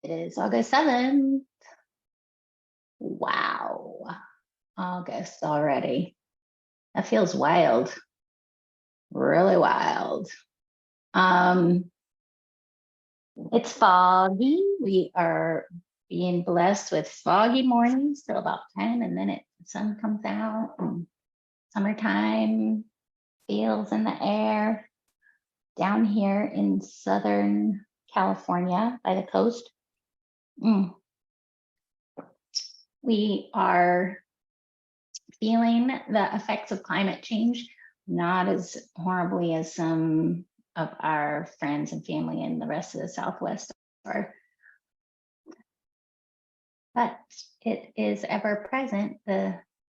It is August 7th. Wow. August already. That feels wild. Really wild. It's foggy. We are being blessed with foggy mornings till about 10, and then the sun comes out and summertime feels in the air. Down here in Southern California by the coast, we are feeling the effects of climate change, not as horribly as some of our friends and family in the rest of the Southwest are. But it is ever present,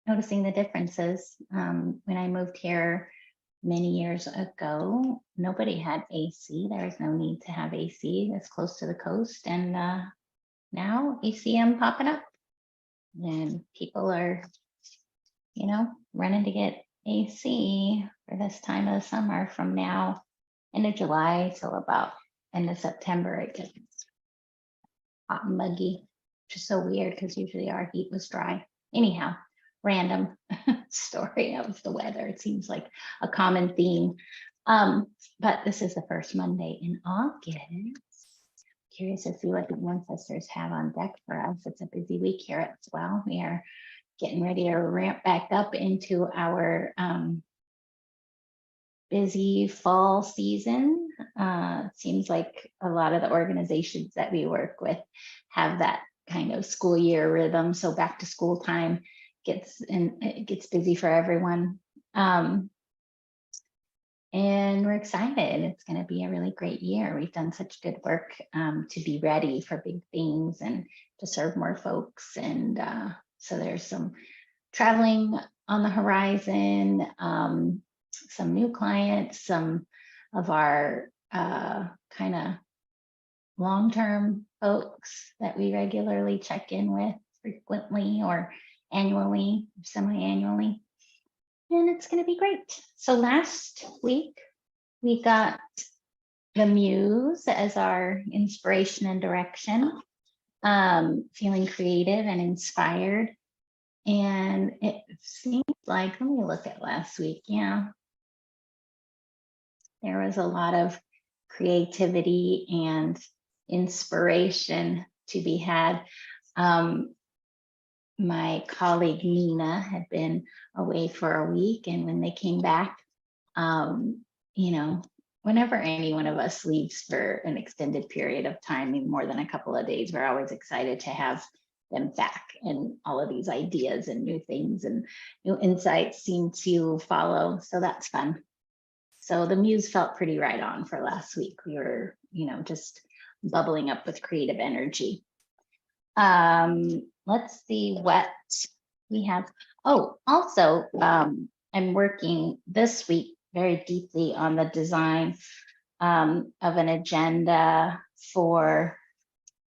noticing the differences. When I moved here many years ago, nobody had AC. There was no need to have AC that's close to the coast. And now ACM popping up and people are, running to get AC for this time of the summer from now end of July till about end of September. It gets hot and muggy, which is so weird because usually our heat was dry. Anyhow, random story of the weather. It seems like a common theme. But this is the first Monday in August. Curious to see what the ancestors have on deck for us. It's a busy week here as well. We are getting ready to ramp back up into our busy fall season. It seems like a lot of the organizations that we work with have that kind of school year rhythm. So back to school time it gets busy for everyone. And we're excited. It's going to be a really great year. We've done such good work to be ready for big things and to serve more folks. And so there's some traveling on the horizon, some new clients, some of our kind of long-term folks that we regularly check in with frequently or annually, semi-annually. And it's going to be great. So last week, we got the Muse as our inspiration and direction, feeling creative and inspired. And it seems like, let me look at last week. Yeah, there was a lot of creativity and inspiration to be had. My colleague Nina had been away for a week, and when they came back, whenever any one of us leaves for an extended period of time, even more than a couple of days, we're always excited to have them back, and all of these ideas and new things and new insights seem to follow. So that's fun. So the Muse felt pretty right on for last week. We were, just bubbling up with creative energy. Let's see what we have. Oh, also, I'm working this week very deeply on the design of an agenda for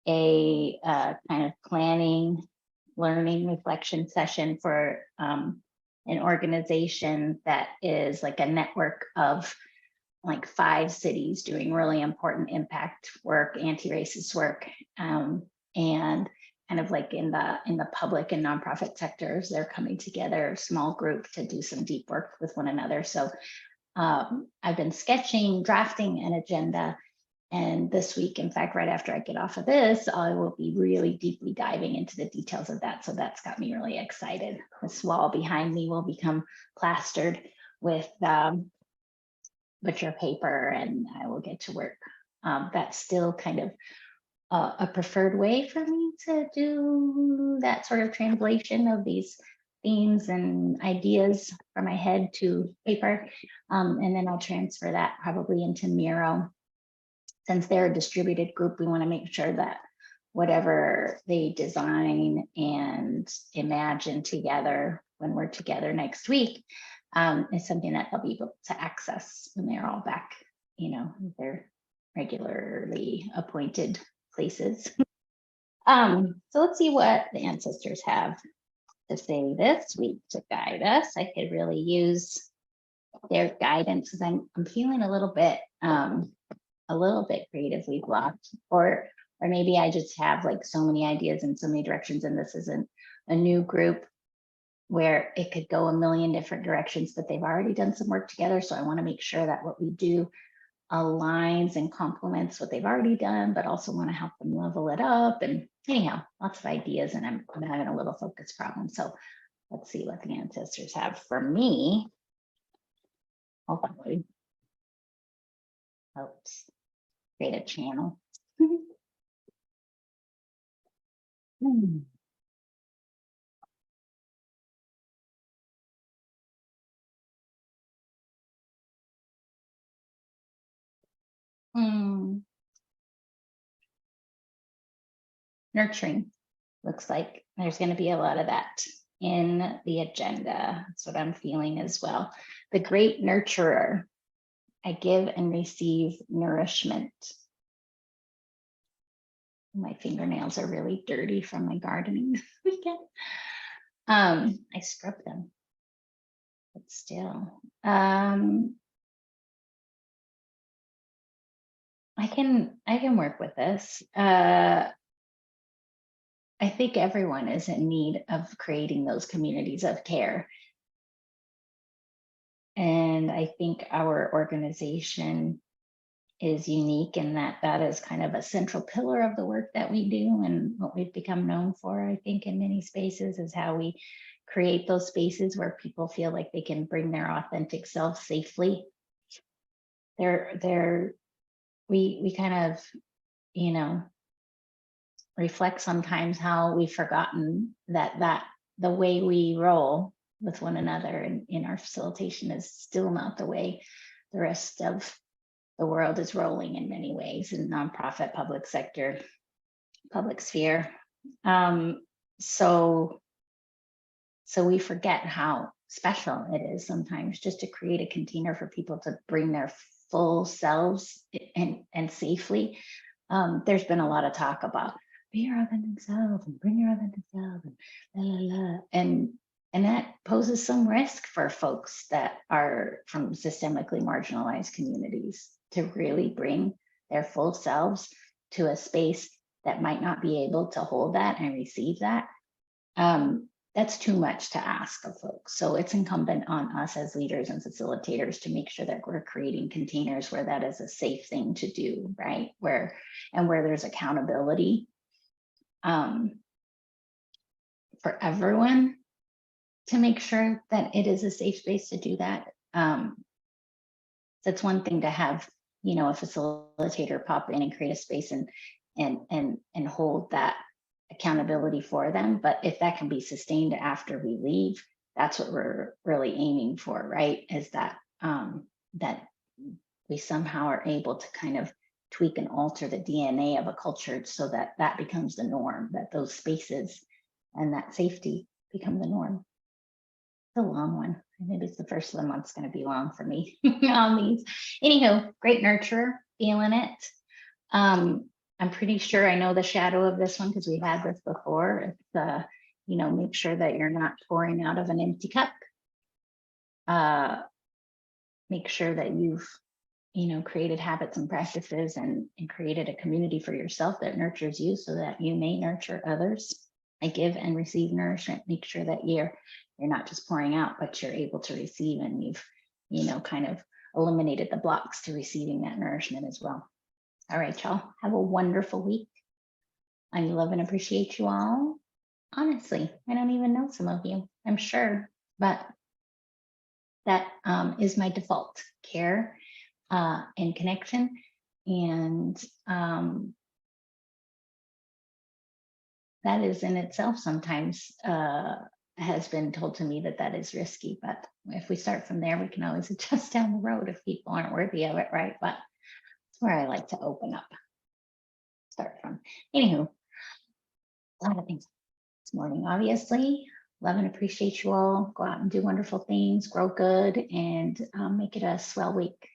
a kind of planning, learning, reflection session for an organization that is like a network of like 5 cities doing really important impact work, anti-racist work, and kind of like in the public and nonprofit sectors. They're coming together, small group, to do some deep work with one another. So I've been sketching, drafting an agenda. And this week, in fact, right after I get off of this, I will be really deeply diving into the details of that. So that's got me really excited. This wall behind me will become plastered with butcher paper, and I will get to work. That's still kind of a preferred way for me to do that sort of translation of these themes and ideas from my head to paper. And then I'll transfer that probably into Miro. Since they're a distributed group, we want to make sure that whatever they design and imagine together when we're together next week is something that they'll be able to access when they're all back, their regularly appointed places. So let's see what the ancestors have to say this week to guide us. I could really use their guidance because I'm feeling a little bit creatively blocked, or or maybe I just have like so many ideas in so many directions, and this isn't a new group where it could go a million different directions, but they've already done some work together. So I want to make sure that what we do aligns and complements what they've already done, but also want to help them level it up. And anyhow, lots of ideas, and I'm having a little focus problem. So let's see what the ancestors have for me. Hopefully. Oops. Create a channel. Nurturing. Looks like there's going to be a lot of that in the agenda. That's what I'm feeling as well. The great nurturer. I give and receive nourishment. My fingernails are really dirty from my gardening this weekend. I scrub them, but still. I can work with this. I think everyone is in need of creating those communities of care. And I think our organization is unique in that that is kind of a central pillar of the work that we do, and what we've become known for, I think, in many spaces is how we create those spaces where people feel like they can bring their authentic self safely. We kind of, you know, reflect sometimes how we've forgotten that the way we roll with one another in our facilitation is still not the way the rest of the world is rolling in many ways, in nonprofit, public sector, public sphere. So we forget how special it is sometimes just to create a container for people to bring their full selves and safely. There's been a lot of talk about be your authentic self and bring your authentic self and la la la. And that poses some risk for folks that are from systemically marginalized communities to really bring their full selves to a space that might not be able to hold that and receive that. That's too much to ask of folks. So it's incumbent on us as leaders and facilitators to make sure that we're creating containers where that is a safe thing to do, right? Where there's accountability for everyone to make sure that it is a safe space to do that. That's one thing to have, you know, a facilitator pop in and create a space and hold that accountability for them. But if that can be sustained after we leave, that's what we're really aiming for, right? Is that that we somehow are able to kind of tweak and alter the DNA of a culture so that that becomes the norm, that those spaces and that safety become the norm. It's a long one. Maybe it's the first of the month's going to be long for me on these. Anywho, great nurturer, feeling it. I'm pretty sure I know the shadow of this one because we've had this before. It's you know, make sure that you're not pouring out of an empty cup. Make sure that you've, you know, created habits and practices and created a community for yourself that nurtures you so that you may nurture others. I give and receive nourishment. Make sure that you're not just pouring out, but you're able to receive, and you've, you know, kind of eliminated the blocks to receiving that nourishment as well. All right, y'all, have a wonderful week. I love and appreciate you all. Honestly, I don't even know some of you, I'm sure, but that is my default care and connection. And that is in itself sometimes has been told to me that is risky, but if we start from there, we can always adjust down the road if people aren't worthy of it, right? But it's where I like to open up, start from. Anywho, a lot of things this morning, obviously. Love and appreciate you all. Go out and do wonderful things, grow good, and make it a swell week.